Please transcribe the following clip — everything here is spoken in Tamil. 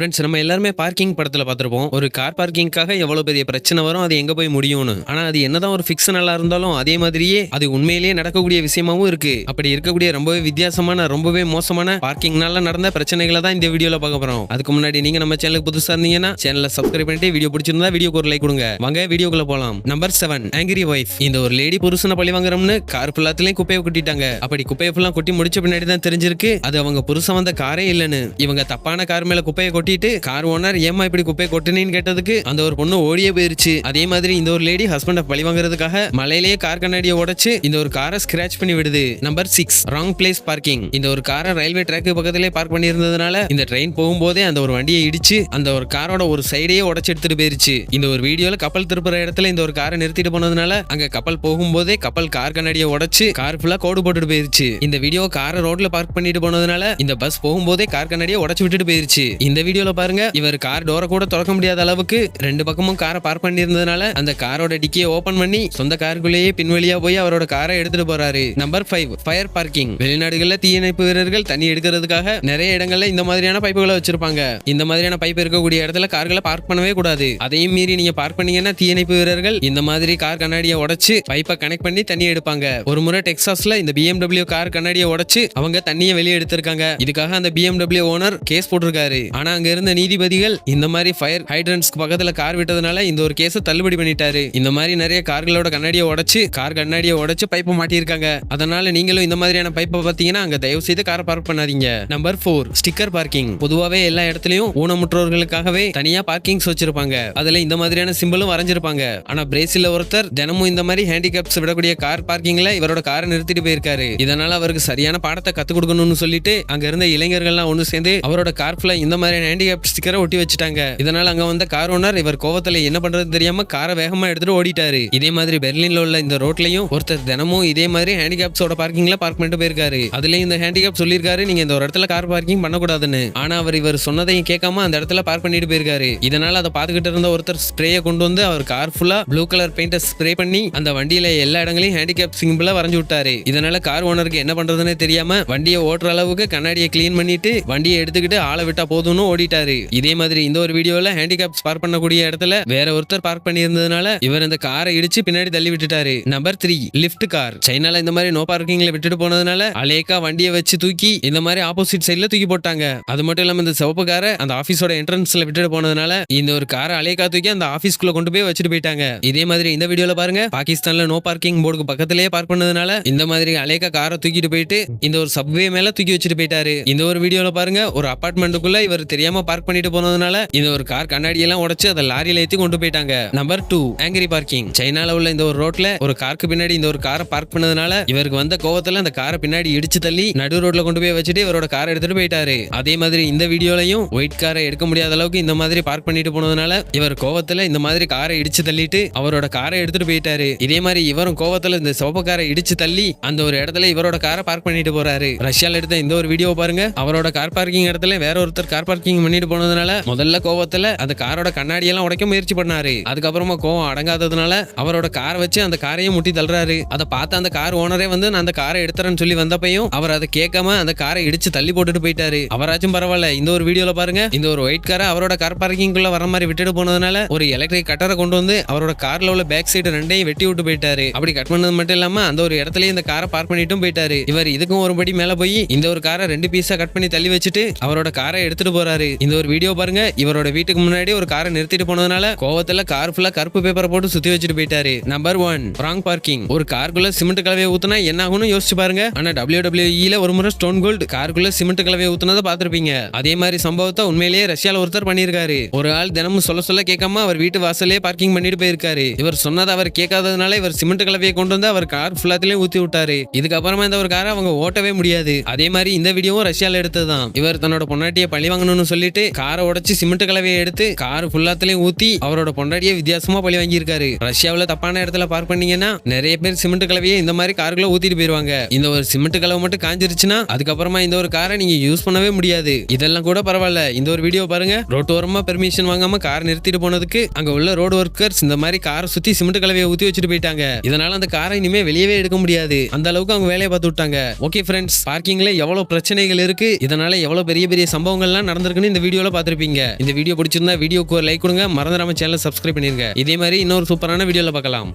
ஃப்ரெண்ட்ஸ், நம்ம எல்லாருமே பார்க்கிங் படத்துல பார்த்திருப்போம். ஒரு கார் பார்க்கிங்காக எவ்வளவு பெரிய பிரச்சனை வரும், அது எங்க போய் முடியும்னு. ஆனா அது என்னதான் ஒரு ஃபிக்ஷனலா இருந்தாலும் அதே மாதிரியே அது உண்மையிலேயே நடக்கக்கூடிய விஷயமாவும் இருக்கு. அப்படி இருக்கக்கூடிய ரொம்பவே வித்தியாசமான ரொம்பவே மோசமான பார்க்கிங்னால நடந்த பிரச்சனைகளை தான் இந்த வீடியோல பார்க்க போறோம். அதுக்கு முன்னாடி நீங்க நம்ம சேனலுக்கு புதுசா இருந்தீங்கன்னா சேனலை சப்ஸ்கிரைப் பண்ணிட்டு வீடியோ பிடிச்சிருந்தா வீடியோக்கு ஒரு லைக் கொடுங்க. வாங்க வீடியோக்குள்ள போலாம். Number 7, angry wife. இந்த ஒரு லேடி புருஷனை பழி வாங்குறோம்னு கார் ஃபுல்லாத்துலயும் குப்பையை கொட்டிட்டாங்க. அப்படி குப்பையை ஃபுல்லா கொட்டி முடிச்ச பின்னாடி தான் தெரிஞ்சிருக்கு அது அவங்க புருஷன் வந்த காரே இல்லன்னு. இவங்க தப்பான கார் மேல குப்பையை கொட்டிட்டு கார் ஓனர் ஏமா இப்படி குப்பை கொட்டினேன்னு கேட்டதுக்கு அந்த ஒரு பொண்ணு ஓடியே போயிருச்சு. அதே மாதிரி இந்த ஒரு லேடி ஹஸ்பண்ட பழி வாங்குறதுக்காக மலையிலேயே கார் கண்ணாடியை உடைச்சு இந்த ஒரு காரை ஸ்கிராச் பண்ணி விடுது. Number 6, wrong place parking. இந்த ஒரு காரை ரயில்வே ட்ராக்கு பக்கத்திலே பார்க் பண்ணி இருந்ததுனால இந்த ட்ரெயின் போகும்போதே அந்த ஒரு வண்டியை இடிச்சு அந்த ஒரு காரோட ஒரு சைடையே உடைச்சு எடுத்துட்டு போயிருச்சு. இந்த ஒரு வீடியோல கப்பல் திருப்புற இடத்துல இந்த ஒரு காரை நிறுத்திட்டு போனதுனால அங்க கப்பல் போகும்போதே கப்பல் கார் கண்ணாடியை உடைச்சு கார் ஃபுல்லா கோடு போட்டுட்டு போயிருச்சு. இந்த வீடியோ காரை ரோட்ல பார்க் பண்ணிட்டு போனதுனால இந்த பஸ் போகும்போதே கார் கண்ணாடியை உடைச்சு விட்டுட்டு போயிருச்சு. இந்த வீடியோல பாருங்க, இவர் கார் டோரை கூட திறக்க முடியாத அளவுக்கு ரெண்டு பக்கமும் காரை பார்க் பண்ணி இருந்ததுனால அந்த காரோட டிக்கியை ஓபன் பண்ணி சொந்த காருக்குள்ளேயே பின்வழியா போய் அவரோட காரை எடுத்துட்டு போறாரு. Number 5, fire parking. வெளிநாடுகள்ல தீயணைப்பு வீரர்கள் தண்ணி எடுக்கிறதுக்காக நிறைய இடங்கள்ல இந்த மாதிரியான பைப்புகளை வச்சிருப்பாங்க. இந்த மாதிரியான பைப் இருக்கக்கூடிய இடத்துல கார்களை பார்க் பண்ணவே கூடாது. அதையும் மீறி நீங்க பார்க் பண்ணீங்கன்னா தீயணைப்பு வீரர்கள் இந்த மாதிரி கார் கண்ணாடியை உடைச்சு பைப்பை கனெக்ட் பண்ணி தண்ணி எடுப்பாங்க. ஒரு முறை டெக்சாஸ்ல இந்த BMW கார் கண்ணாடியை உடைச்சு அவங்க தண்ணியை வெளியே எடுத்திருக்காங்க. இதுக்காக அந்த BMW ஓனர் கேஸ் போட்டிருக்காரு. ஆனா அங்க இருந்த நீதிபதிகள் இந்த மாதிரி ஃபயர் ஹைட்ரன்ஸ்க்கு பக்கத்துல கார் விட்டதுனால இந்த ஒரு கேஸை தள்ளுபடி பண்ணிட்டாரு. இந்த மாதிரி நிறைய கார்களோட கண்ணாடியை உடைச்சு கார் கண்ணாடியை உடைச்சு பைப்பை மாட்டியிருக்காங்க. அதனால நீங்களும் இந்த மாதிரியான பைப்பை பார்த்தீங்கன்னா அங்க தயவு செய்து காரை பார்க் பண்ணாதீங்க. Number 4, sticker parking. பொதுவாவே எல்லா இடத்துலயும் ஊனமுற்றோர்களுக்காகவே தனியா பார்க்கிங்ஸ் வச்சிருப்பாங்க. அதுல இந்த மாதிரியான சிம்பிளும் வரைஞ்சிருப்பாங்க. ஆனா பிரேசில்ல ஒருத்தர் தினமும் இந்த மாதிரி ஹேண்டிகேப்ஸ் விடக்கூடிய கார் பார்க்கிங்ல இவரோட காரை நிறுத்திட்டு போயிருக்காரு. இதனால அவருக்கு சரியான பாடத்தை கத்து கொடுக்கணும்னு சொல்லிட்டு அங்க இருந்த இளைஞர்கள்லாம் ஒண்ணு சேர்ந்து அவரோட கார் ஃபுல்லா இந்த மாதிரி ஹேண்டிகேப் ஸ்டிக்கரை ஒட்டி வச்சுட்டாங்க. இதனால அங்க வந்த கார் ஓனர் இவர் கோவத்துல என்ன பண்றது தெரியாம காரை வேகமா எடுத்துட்டு ஓடிட்டாரு. இதே மாதிரி பெர்லின்ல உள்ள இந்த ரோட்லயும் ஒருத்தர் தினமும் இதே மாதிரி ஹேண்டிகேப்ஸோட பார்க்கிங்ல பார்க் பண்ணிட்டு போயிருக்காரு. அதுலயும் இந்த ஹேண்டிகேப் சொல்லிருக்காரு நீங்க இந்த ஒரு இடத்துல கார் பார்க்கிங் பண்ணக்கூடாதுன்னு. ஆனா இவர் சொன்னதையும் கேட்காம அந்த இடத்துல பார்க் பண்ணிட்டு போயிருக்காரு. இதனால அதை பாத்துக்கிட்டு இருந்த ஒருத்தர் ஸ்ப்ரேயை கொண்டு வந்து அவர் கார் ஃபுல்லா ப்ளூ கலர் பெயிண்ட ஸ்ப்ரே பண்ணி அந்த வண்டியில எல்லா இடங்களையும் ஹேண்டிகேப் சிம்பிளா வரைஞ்சு விட்டாரு. இதனால கார் ஓனருக்கு என்ன பண்றதுன்னு தெரியாம வண்டியை ஓட்டுற அளவுக்கு கண்ணாடியை கிளீன் பண்ணிட்டு வண்டியை எடுத்துக்கிட்டு ஆளை விட்டா போதும்னு ஓடிட்டாரு. இதே மாதிரி இந்த ஒரு வீடியோல ஹேண்டிகேப்ஸ் பார்க் பண்ணக்கூடிய இடத்துல வேற ஒருத்தர் பார்க் பண்ணி இருந்ததுனால இவர் இந்த காரை இடிச்சு பின்னாடி தள்ளி விட்டுட்டாரு. Number 3, lift car. சைனால இந்த மாதிரி நோ பார்க்கிங்ல விட்டுட்டு போனதுனால அலேக்கா வண்டியை வச்சு தூக்கி இந்த மாதிரி ஆப்போசிட் சைட்ல தூக்கி போட்டாங்க. அது மட்டும் இல்லாம இந்த சிவப்பு காரை அந்த ஆபீஸோட என்ட்ரன்ஸ்ல விட்டுட்டு போனதுனால இந்த ஒரு காரை அலேக்கா தூக்கி அந்த ஆபீஸ்க்குள்ள கொண்டு போய் வச்சுட்டு போயிட்டாங்க. இதே மாதிரி இந்த வீடியோல பாருங்க, பாகிஸ்தான்ல நோ பார்க்கிங் போர்டுக்கு பக்கத்திலேயே பார்க் பண்ணதுனால இந்த மாதிரி அலேக்கா காரை தூக்கிட்டு போயிட்டு இந்த ஒரு சப்வே மேல தூக்கி வச்சுட்டு போயிட்டாரு. இந்த ஒரு வீடியோல பாருங்க, ஒரு அபார்ட்மெண்ட்டுக்குள்ள இவர் தெரியாம பார்க் பண்ணிட்டு போனதுனால இந்த ஒரு கார் கண்ணாடியெல்லாம் உடைச்சு அதை லாரியில ஏத்தி கொண்டு போயிட்டாங்க. Number 2, angry parking. சைனால உள்ள இந்த ஒரு ரோட்ல ஒரு காருக்கு பின்னாடி இந்த ஒரு காரை பார்க் பண்ணதுனால இவருக்கு வந்த கோவத்துல அந்த காரை பின்னாடி இடிச்சு தள்ளி நடு ரோட்ல கொண்டு போய் வச்சுட்டு இவரோட காரை எடுத்துட்டு போயிட்டாரு. அதே மாதிரி இந்த வீடியோலையும் ஒயிட் காரை எடுக்க முடியாத அளவுக்கு இந்த மாதிரி பார்க் பண்ணிட்டு போனதுனால இவர் கோவத்துல இந்த மாதிரி காரை இடிச்சு தள்ளிட்டு அவரோட காரை எடுத்துட்டு போயிட்டாரு. இதே மாதிரி இவரும் கோவத்துல இந்த சிவப்பு காரை இடிச்சு தள்ளி அந்த ஒரு இடத்துல இவரோட காரை பார்க் பண்ணிட்டு போறாரு. ரஷ்யால எடுத்த இந்த ஒரு வீடியோ பாருங்க, அவரோட கார் பார்க்கிங் இடத்துல வேற ஒருத்தர் கார் பார்க்கிங் பண்ணிட்டு போனதுனால முதல்ல கோவத்துல அந்த காரோட கண்ணாடி எல்லாம் உடைக்க முயற்சி பண்ணாரு. அதுக்கப்புறமா கோவம் அடங்காததுனால அவரோட காரை வச்சு அந்த காரையும் முட்டி தள்ளுறாரு. அதை பார்த்து அந்த கார் ஓனரே வந்து நான் அந்த காரை எடுத்துறேன்னு சொல்லி வந்தப்பையும் அவர் அதை கேட்காம அந்த காரை இடிச்சு தள்ளி போட்டுட்டு போயிட்டாரு. அவராச்சும் பரவாயில்ல. இந்த ஒரு வீடியோல பாருங்க, இந்த ஒரு ஒயிட் காரை அவரோட கார் பார்க்கிங் குள்ள வர மாதிரி விட்டுட்டு போனதுனால ஒரு எலக்ட்ரிக் கட்டரை கொண்டு வந்து அவரோட கார்ல உள்ள பேக் சைடு ரெண்டையும் வெட்டி விட்டு போயிட்டாரு. அப்படி கட் பண்ணது மட்டும் இல்லாம அந்த ஒரு இடத்துலயே இந்த காரை பார்க் பண்ணிட்டும் போயிட்டாரு. இவர் இதுக்கும் ஒரு படி மேல போய் இந்த ஒரு காரை 2 பீஸா கட் பண்ணி தள்ளி வச்சுட்டு அவரோட காரை எடுத்துட்டு போறாரு. இந்த ஒரு வீடியோ பாருங்க, இவரோட வீட்டுக்கு முன்னாடி ஒரு காரை நிறுத்திட்டு போனதுனால கோவத்துல கார் ஃபுல்லா கருப்பு பேப்பரை போட்டு சுத்தி வச்சுட்டு போயிட்டாரு. Number 1, wrong parking. ஒரு காருக்குள்ள சிமெண்ட் கலவையை ஊத்துனா என்ன ஆகும்னு யோசிச்சு பாருங்க. ஆனா WWE ஒரு முறை ஸ்டோன் கோல்ட் காருக்குள்ள சிமெண்ட் கலவையை ஊத்துனதை பாத்திருப்பீங்க. அதே மாதிரி சம்பவத்தை உண்மையிலேயே ரஷ்யால ஒருத்தர் பண்ணிருக்காரு. ஒரு ஆள் தினமும் சொல்ல கேட்காம அவர் வீட்டு வாசலே பார்க்கிங் பண்ணிட்டு போயிருக்காரு. இவர் சொன்னதை அவர் கேட்காததுனால இவர் சிமெண்ட் கலவையை கொண்டு வந்து அவர் கார் ஃபுல்லாத்திலேயே ஊத்தி விட்டாரு. இதுக்கப்புறமா இந்த ஒரு காரை அவங்க ஓட்டவே முடியாது. அதே மாதிரி இந்த வீடியோவும் ரஷ்யால எடுத்ததுதான். இவர் தன்னோட பொண்டாட்டியை பழி வாங்கணும்னு சொல்லிட்டு காரை உடைச்சு சிமெண்ட் கலவையை எடுத்து கார் ஃபுல்லாத்திலையும் ஊத்தி அவரோட பொண்டாட்டியை வித்தியாசமா பழி வாங்கியிருக்காரு. ரஷ்யாவில் தப்பான இடத்துல பார்க் பண்ணீங்கன்னா நிறைய பேர் சிமெண்ட் கலவையை இந்த மாதிரி காருக்குள்ள ஊத்திட்டு போயிருவாங்க. இந்த ஒரு சிமெண்ட் கலவை மட்டும் காஞ்சிருச்சுன்னா அதுக்கப்புறமா இந்த ஒரு காரை நீங்க யூஸ் பண்ணவே முடியாது. இதெல்லாம் கூட பரவாயில்ல. இந்த ஒரு வீடியோ பாருங்க, ரோட்டோரமா பெர்மிஷன் வாங்காம கார் நிறுத்திட்டு போனதுக்கு அங்க உள்ள ரோடு ஒர்க்கர்ஸ் இந்த மாதிரி காரை சுத்தி சிமெண்ட் கலவையை ஊத்தி வச்சுட்டு போயிட்டாங்க. இதனால அந்த காரை இனிமே வெளியவே எடுக்க முடியாது. அந்த அளவுக்கு அவங்க வேலையை பார்த்து விட்டாங்க. ஓகே ஃப்ரெண்ட்ஸ், பார்க்கிங்ல எவ்வளவு பிரச்சனைகள் இருக்கு, இதனால எவ்வளவு பெரிய பெரிய சம்பவங்கள்லாம் நடந்திருக்குன்னு இந்த வீடியோல பார்த்திருப்பீங்க. இந்த வீடியோ பிடிச்சிருந்தா வீடியோக்கு ஒரு லைக் கொடுங்க, மறந்துடாம சேனலை சப்ஸ்கிரைப் பண்ணிருங்க. இதே மாதிரி இன்னொரு சூப்பரான வீடியோல பார்க்கலாம்.